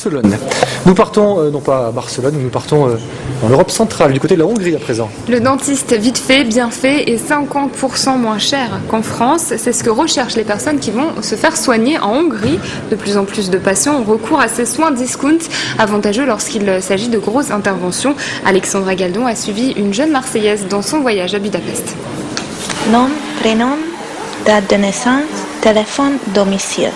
Barcelone. Nous partons, non pas à Barcelone, nous partons dans l'Europe centrale, du côté de la Hongrie à présent. Le dentiste vite fait, bien fait et 50% moins cher qu'en France. C'est ce que recherchent les personnes qui vont se faire soigner en Hongrie. De plus en plus de patients ont recours à ces soins discount, avantageux lorsqu'il s'agit de grosses interventions. Alexandra Galdon a suivi une jeune Marseillaise dans son voyage à Budapest. Nom, prénom, date de naissance, téléphone, domicile.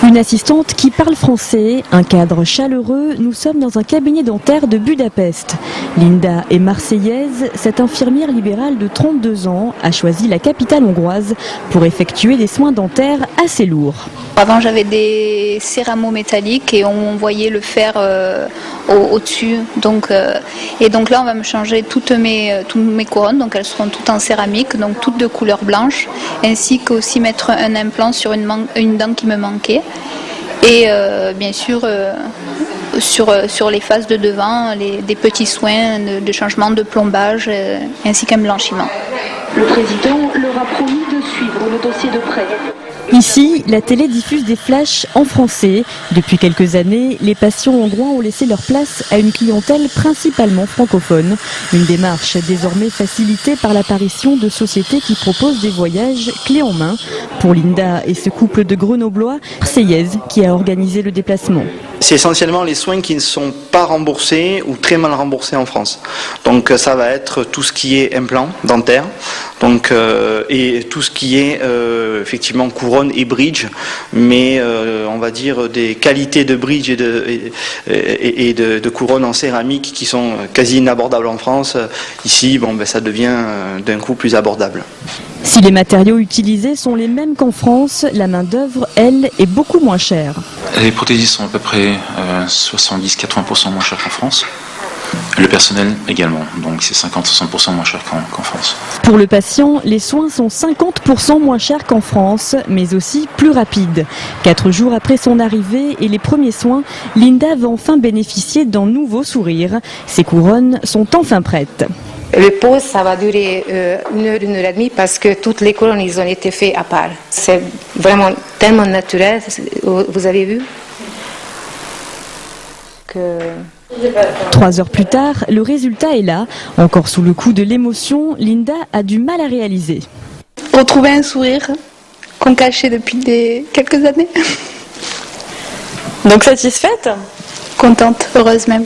Une assistante qui parle français, un cadre chaleureux, nous sommes dans un cabinet dentaire de Budapest. Linda est marseillaise, cette infirmière libérale de 32 ans a choisi la capitale hongroise pour effectuer des soins dentaires assez lourds. Avant j'avais des céramos métalliques et on voyait le fer au-dessus. Et donc là on va me changer toutes mes couronnes, donc elles seront toutes en céramique, donc toutes de couleur blanche, ainsi qu'aussi mettre un implant sur une dent qui me manquait. Et bien sûr sur les faces de devant, des petits soins de changement de plombage ainsi qu'un blanchiment. Le président leur a promis de suivre le dossier de près. Ici, la télé diffuse des flashs en français. Depuis quelques années, les patients hongrois ont laissé leur place à une clientèle principalement francophone. Une démarche désormais facilitée par l'apparition de sociétés qui proposent des voyages clés en main. Pour Linda et ce couple de Grenoblois, marseillaise qui a organisé le déplacement. C'est essentiellement les soins qui ne sont pas remboursés ou très mal remboursés en France. Donc ça va être tout ce qui est implant dentaire, et tout ce qui est effectivement couronne et bridge, mais on va dire des qualités de bridge et de couronne en céramique qui sont quasi inabordables en France. Ici, ça devient d'un coup plus abordable. Si les matériaux utilisés sont les mêmes qu'en France, la main-d'œuvre, elle, est beaucoup moins chère. Les prothésistes sont à peu près 70-80% moins chers qu'en France. Le personnel également, donc c'est 50-60% moins cher qu'en France. Pour le patient, les soins sont 50% moins chers qu'en France, mais aussi plus rapides. 4 jours après son arrivée et les premiers soins, Linda va enfin bénéficier d'un nouveau sourire. Ses couronnes sont enfin prêtes. Le pose, ça va durer 1 heure et demie parce que toutes les couronnes, ils ont été faits à part. C'est vraiment tellement naturel, vous avez vu que... 3 heures plus tard, le résultat est là. Encore sous le coup de l'émotion, Linda a du mal à réaliser. Retrouver un sourire qu'on cachait depuis quelques années. Donc satisfaite ? Contente, heureuse même.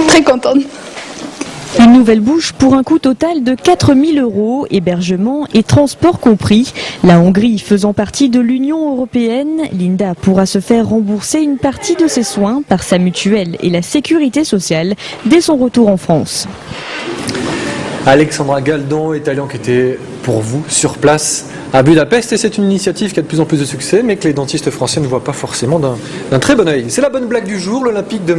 Très contente. Une nouvelle bouche pour un coût total de 4 000 €, hébergement et transport compris. La Hongrie faisant partie de l'Union européenne, Linda pourra se faire rembourser une partie de ses soins par sa mutuelle et la sécurité sociale dès son retour en France. Alexandra Galdon est allée enquêter pour vous sur place à Budapest et c'est une initiative qui a de plus en plus de succès mais que les dentistes français ne voient pas forcément d'un très bon œil. C'est la bonne blague du jour, l'Olympique de